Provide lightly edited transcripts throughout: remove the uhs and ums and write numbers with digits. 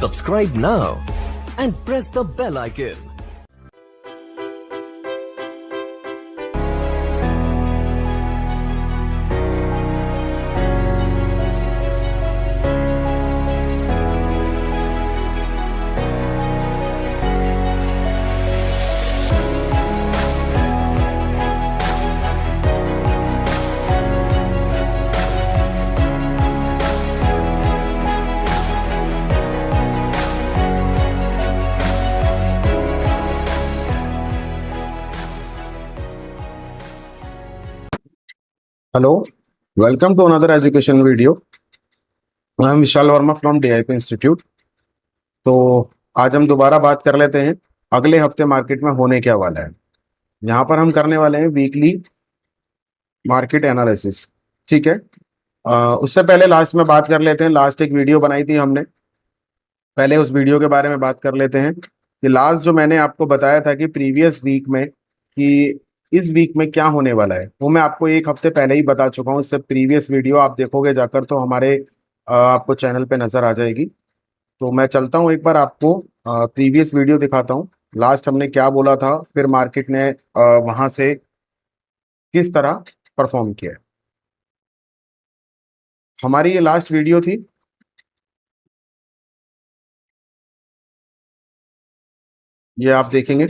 Subscribe now and press the bell icon. Hello, welcome to another education video. I am Vishal Verma from DIP Institute. तो आज हम दोबारा बात कर लेते हैं अगले हफ्ते मार्केट में होने क्या वाला है। यहाँ पर हम करने वाले हैं वीकली मार्केट एनालिसिस। ठीक है, उससे पहले लास्ट में बात कर लेते हैं। लास्ट एक वीडियो बनाई थी हमने, पहले उस वीडियो के बारे में बात कर लेते हैं कि लास्ट जो मैंने आपको बताया था कि प्रीवियस वीक में कि इस वीक में क्या होने वाला है, वो मैं आपको एक हफ्ते पहले ही बता चुका हूँ। इससे प्रीवियस वीडियो आप देखोगे जाकर तो हमारे आपको चैनल पे नजर आ जाएगी। तो मैं चलता हूँ एक बार आपको प्रीवियस वीडियो दिखाता हूँ, लास्ट हमने क्या बोला था, फिर मार्केट ने वहां से किस तरह परफॉर्म किया है। हमारी ये लास्ट वीडियो थी, ये आप देखेंगे।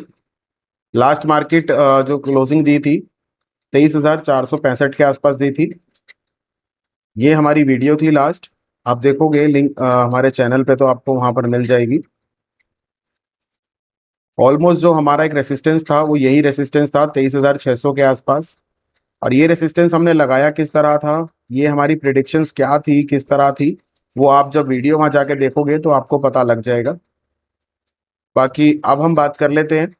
लास्ट मार्केट जो क्लोजिंग दी थी 23,465 के आसपास दी थी। ये हमारी वीडियो थी लास्ट, आप देखोगे लिंक हमारे चैनल पे तो आपको वहां पर मिल जाएगी। ऑलमोस्ट जो हमारा एक रेसिस्टेंस था वो यही रेसिस्टेंस था 23,600 के आसपास। और ये रेसिस्टेंस हमने लगाया किस तरह था, ये हमारी प्रिडिक्शंस क्या थी, किस तरह थी, वो आप जब वीडियो वहां जाके देखोगे तो आपको पता लग जाएगा। बाकी अब हम बात कर लेते हैं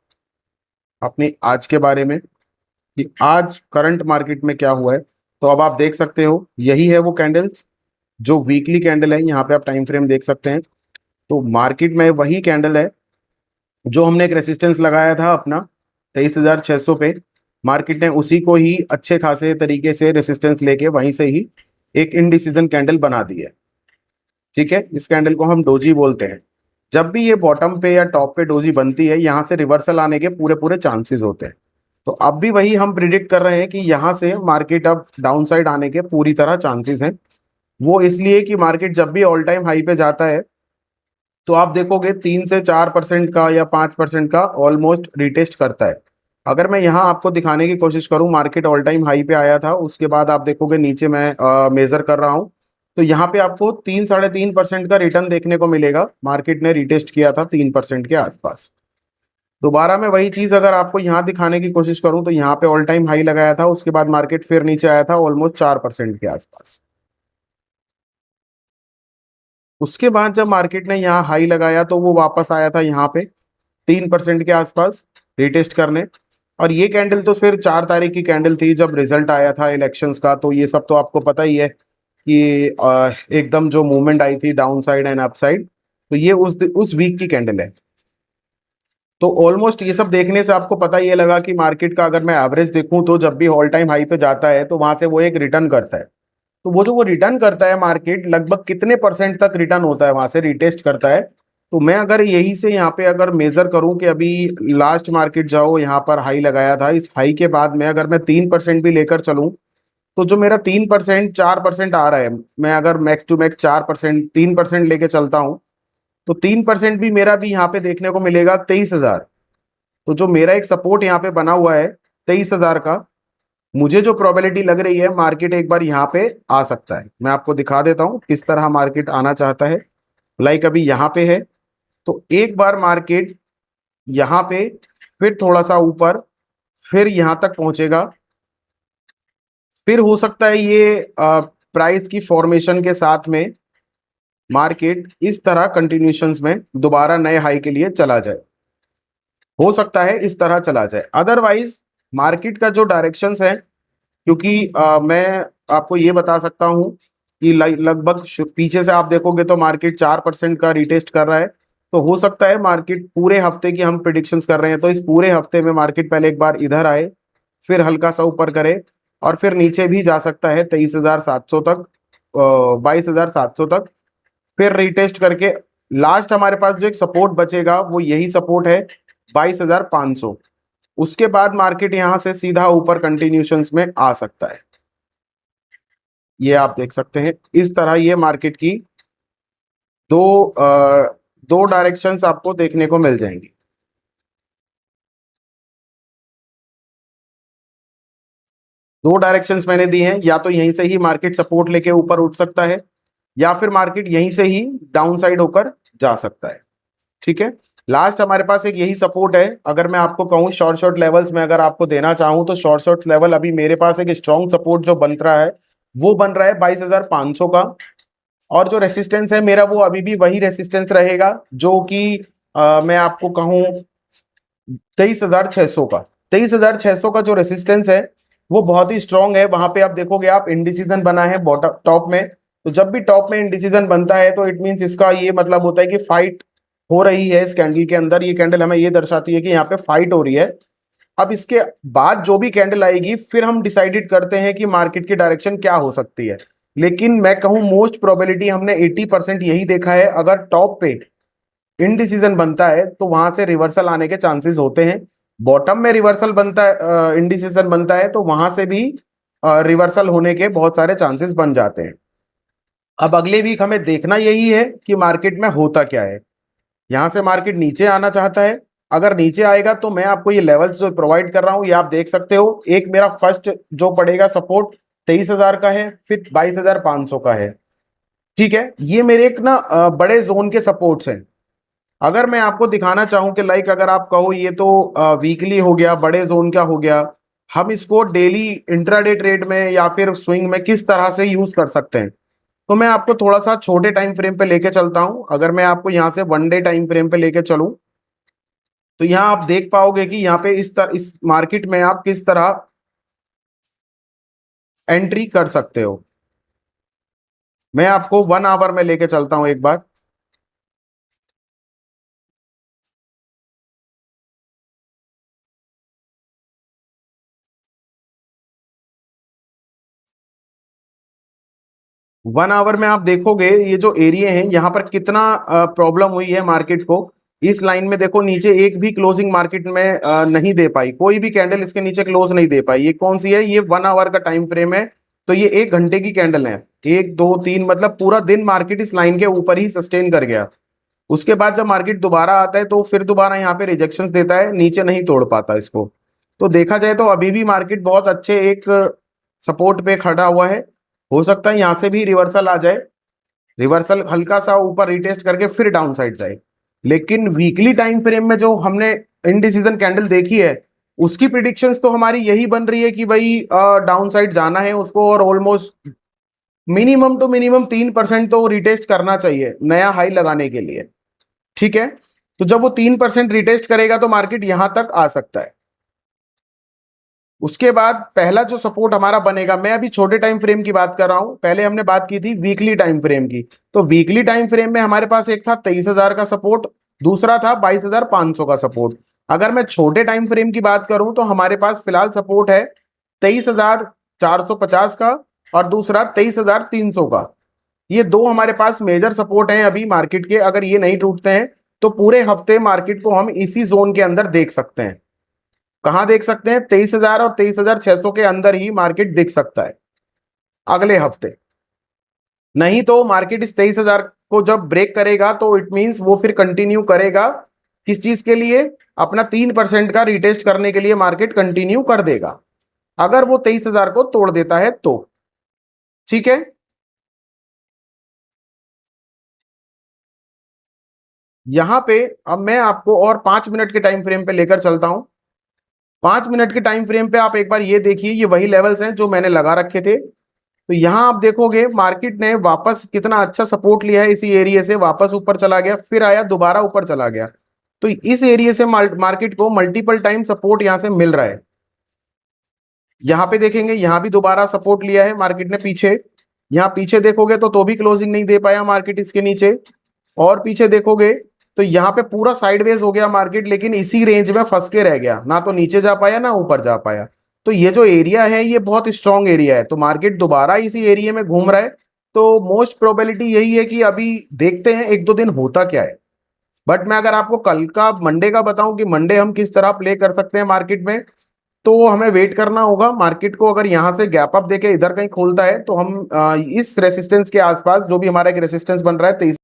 अपनी आज के बारे में कि आज करंट मार्केट में क्या हुआ है। तो अब आप देख सकते हो यही है वो कैंडल्स जो वीकली कैंडल है, यहाँ पे आप टाइम फ्रेम देख सकते हैं। तो मार्केट में वही कैंडल है जो हमने एक रेसिस्टेंस लगाया था अपना 23,600 पे। मार्केट ने उसी को ही अच्छे खासे तरीके से रेसिस्टेंस लेके वहीं से ही एक इनडिसीजन कैंडल बना दी है। ठीक है, इस कैंडल को हम डोजी बोलते हैं। जब भी ये बॉटम पे या टॉप पे डोजी बनती है, यहाँ से रिवर्सल आने के पूरे पूरे चांसेस होते हैं। तो अब भी वही हम प्रिडिक्ट कर रहे हैं कि यहाँ से मार्केट अब डाउन साइड आने के पूरी तरह चांसेस हैं। वो इसलिए कि मार्केट जब भी ऑल टाइम हाई पे जाता है तो आप देखोगे 3 से 4% का या 5% का ऑलमोस्ट रिटेस्ट करता है। अगर मैं यहाँ आपको दिखाने की कोशिश करूँ, मार्केट ऑल टाइम हाई पे आया था, उसके बाद आप देखोगे नीचे मैं मेजर कर रहा हूँ तो यहाँ पे आपको 3-3.5% का रिटर्न देखने को मिलेगा। मार्केट ने रिटेस्ट किया था 3% के आसपास। दोबारा मैं वही चीज अगर आपको यहाँ दिखाने की कोशिश करूं तो यहाँ पे ऑल टाइम हाई लगाया था, उसके बाद मार्केट फिर नीचे आया था ऑलमोस्ट 4% के आसपास। उसके बाद जब मार्केट ने यहाँ हाई लगाया तो वो वापस आया था यहाँ पे 3% के आसपास रिटेस्ट करने। और ये कैंडल तो फिर 4 तारीख की कैंडल थी जब रिजल्ट आया था इलेक्शंस का। तो ये सब तो आपको पता ही है कि एकदम जो मूवमेंट आई थी down side and up side, तो ये उस वीक की कैंडल है। तो ऑलमोस्ट ये सब देखने से आपको पता ये लगा कि मार्केट का अगर मैं एवरेज देखूं तो जब भी ऑल टाइम हाई पे जाता है तो वहां से वो एक रिटर्न करता है। तो वो जो वो रिटर्न करता है मार्केट लगभग कितने परसेंट तक रिटर्न होता है, वहां से रिटेस्ट करता है। तो मैं अगर यही से यहाँ पे अगर मेजर करूं कि अभी लास्ट मार्केट जाओ यहाँ पर हाई लगाया था, इस हाई के बाद में अगर मैं 3% भी लेकर चलूं तो जो मेरा 3% 4% आ रहा है, मैं अगर मैक्स टू मैक्स 4% 3% लेके चलता हूं तो 3% भी मेरा भी यहाँ पे देखने को मिलेगा 23,000। तो जो मेरा एक सपोर्ट यहाँ पे बना हुआ है 23,000 का, मुझे जो प्रोबेबिलिटी लग रही है मार्केट एक बार यहाँ पे आ सकता है। मैं आपको दिखा देता हूँ किस तरह मार्केट आना चाहता है। लाइक अभी यहाँ पे है तो एक बार मार्केट यहाँ पे फिर थोड़ा सा ऊपर, फिर यहाँ तक पहुंचेगा, फिर हो सकता है ये प्राइस की फॉर्मेशन के साथ में मार्केट इस तरह कंटिन्यूशंस में दोबारा नए हाई के लिए चला जाए। हो सकता है इस तरह चला जाए। अदरवाइज मार्केट का जो डायरेक्शंस है, क्योंकि मैं आपको ये बता सकता हूं कि लगभग पीछे से आप देखोगे तो मार्केट 4% का रिटेस्ट कर रहा है। तो हो सकता है मार्केट पूरे हफ्ते की हम प्रिडिक्शंस कर रहे हैं तो इस पूरे हफ्ते में मार्केट पहले एक बार इधर आए, फिर हल्का सा ऊपर करे और फिर नीचे भी जा सकता है 23,700 तक, 22,700 तक, फिर रिटेस्ट करके लास्ट हमारे पास जो एक सपोर्ट बचेगा वो यही सपोर्ट है 22,500। उसके बाद मार्केट यहां से सीधा ऊपर कंटिन्यूशंस में आ सकता है। ये आप देख सकते हैं इस तरह ये मार्केट की दो दो डायरेक्शंस आपको देखने को मिल जाएंगी। दो डायरेक्शंस मैंने दी हैं, या तो यहीं से ही मार्केट सपोर्ट लेके ऊपर उठ सकता है या फिर मार्केट यहीं से ही डाउन साइड होकर जा सकता है। ठीक है, लास्ट हमारे पास एक यही सपोर्ट है। अगर मैं आपको कहूं शॉर्ट लेवल्स में अगर आपको देना चाहूं तो शॉर्ट लेवल अभी मेरे पास एक स्ट्रॉन्ग सपोर्ट जो बन रहा है वो बन रहा है 22,500 का। और जो रेसिस्टेंस है मेरा वो अभी भी वही रेसिस्टेंस रहेगा जो कि मैं आपको कहूं 23,600 का। 23,600 का जो रेसिस्टेंस है वो बहुत ही स्ट्रांग है। वहां पे आप देखोगे आप इंडिसीजन बना है बॉटम टॉप में, तो जब भी टॉप में इंडिसीजन बनता है तो इट मींस इसका ये मतलब होता है कि फाइट हो रही है इस कैंडल के अंदर। ये कैंडल हमें ये दर्शाती है कि यहाँ पे फाइट हो रही है। अब इसके बाद जो भी कैंडल आएगी फिर हम डिसाइडेड करते हैं कि मार्केट की डायरेक्शन क्या हो सकती है। लेकिन मैं कहूं मोस्ट प्रोबेबिलिटी हमने 80% यही देखा है, अगर टॉप पे इनडिसीजन बनता है तो वहां से रिवर्सल आने के चांसेस होते हैं। बॉटम में रिवर्सल बनता है, इनडिसीजन बनता है तो वहां से भी रिवर्सल होने के बहुत सारे चांसेस बन जाते हैं। अब अगले वीक हमें देखना यही है कि मार्केट में होता क्या है। यहां से मार्केट नीचे आना चाहता है, अगर नीचे आएगा तो मैं आपको ये लेवल्स जो प्रोवाइड कर रहा हूं ये आप देख सकते हो। एक मेरा फर्स्ट जो पड़ेगा सपोर्ट 23,000 का है, फिर 22,500 का है। ठीक है, ये मेरे एक ना बड़े जोन के सपोर्ट्स हैं। अगर मैं आपको दिखाना चाहूं कि लाइक अगर आप कहो ये तो वीकली हो गया, बड़े जोन का हो गया, हम इसको डेली इंट्राडे ट्रेड में या फिर स्विंग में किस तरह से यूज कर सकते हैं, तो मैं आपको थोड़ा सा छोटे टाइम फ्रेम पे लेके चलता हूं। अगर मैं आपको यहां से 1 डे टाइम फ्रेम पे लेके चलूं तो यहां आप देख पाओगे कि यहाँ पे इस मार्केट में आप किस तरह एंट्री कर सकते हो। मैं आपको 1 आवर में लेके चलता हूं एक बार। 1 आवर में आप देखोगे ये जो एरिया है यहाँ पर कितना प्रॉब्लम हुई है मार्केट को। इस लाइन में देखो नीचे एक भी क्लोजिंग मार्केट में नहीं दे पाई, कोई भी कैंडल इसके नीचे क्लोज नहीं दे पाई। ये कौन सी है, ये 1 आवर का टाइम फ्रेम है, तो ये 1 घंटे की कैंडल है। 1 2 3 मतलब पूरा दिन मार्केट इस लाइन के ऊपर ही सस्टेन कर गया। उसके बाद जब मार्केट दोबारा आता है तो फिर दोबारा यहाँ पे रिजेक्शंस देता है, नीचे नहीं तोड़ पाता इसको। तो देखा जाए तो अभी भी मार्केट बहुत अच्छे एक सपोर्ट पे खड़ा हुआ है। हो सकता है यहां से भी रिवर्सल आ जाए, रिवर्सल हल्का सा ऊपर रिटेस्ट करके फिर डाउन साइड जाए। लेकिन वीकली टाइम फ्रेम में जो हमने इनडिसीजन कैंडल देखी है उसकी प्रिडिक्शंस तो हमारी यही बन रही है कि भाई डाउन साइड जाना है उसको, और ऑलमोस्ट मिनिमम टू मिनिमम 3% तो रिटेस्ट करना चाहिए नया हाई लगाने के लिए। ठीक है, तो जब वो 3% रिटेस्ट करेगा तो मार्केट यहां तक आ सकता है। उसके बाद पहला जो सपोर्ट हमारा बनेगा, मैं अभी छोटे टाइम फ्रेम की बात कर रहा हूं, पहले हमने बात की थी वीकली टाइम फ्रेम की। तो वीकली टाइम फ्रेम में हमारे पास एक था 23,000 का सपोर्ट, दूसरा था 22,500 का सपोर्ट। अगर मैं छोटे टाइम फ्रेम की बात करूं तो हमारे पास फिलहाल सपोर्ट है 23,450 का और दूसरा 23,300 का। ये दो हमारे पास मेजर सपोर्ट हैं अभी मार्केट के। अगर ये नहीं टूटते हैं तो पूरे हफ्ते मार्केट को हम इसी जोन के अंदर देख सकते हैं। कहां देख सकते हैं, 23,000 और 23,600 के अंदर ही मार्केट दिख सकता है अगले हफ्ते। नहीं तो मार्केट इस 23,000 को जब ब्रेक करेगा तो इट मींस वो फिर कंटिन्यू करेगा किस चीज के लिए, अपना 3% का रिटेस्ट करने के लिए मार्केट कंटिन्यू कर देगा अगर वो 23,000 को तोड़ देता है तो। ठीक है, यहां पे अब मैं आपको और 5 मिनट के टाइम फ्रेम पे लेकर चलता हूं। 5 मिनट के टाइम फ्रेम पे आप एक बार ये देखिए, ये वही लेवल्स हैं जो मैंने लगा रखे थे। तो यहां आप देखोगे मार्केट ने वापस कितना अच्छा सपोर्ट लिया है, इसी एरिया से वापस ऊपर चला गया, फिर आया दोबारा ऊपर चला गया। तो इस एरिया से मार्केट को मल्टीपल टाइम सपोर्ट यहां से मिल रहा है। यहां पे देखेंगे यहां भी दोबारा सपोर्ट लिया है मार्केट ने पीछे। यहां पीछे देखोगे तो भी क्लोजिंग नहीं दे पाया मार्केट इसके नीचे। और पीछे देखोगे तो यहाँ पे पूरा साइडवेज हो गया मार्केट, लेकिन इसी रेंज में फंस के रह गया, ना तो नीचे जा पाया ना ऊपर जा पाया। तो ये जो एरिया है ये बहुत स्ट्रॉन्ग एरिया है, तो मार्केट दोबारा इसी एरिया में घूम रहा है। तो मोस्ट प्रोबेबिलिटी यही है कि अभी देखते हैं एक दो दिन होता क्या है। बट मैं अगर आपको कल का मंडे का बताऊं कि मंडे हम किस तरह प्ले कर सकते हैं मार्केट में, तो हमें वेट करना होगा। मार्केट को अगर यहां से गैप अप देके इधर कहीं खोलता है तो हम इस रेसिस्टेंस के आसपास, जो भी हमारा एक रेसिस्टेंस बन रहा है 23,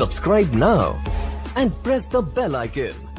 Subscribe now and press the bell icon.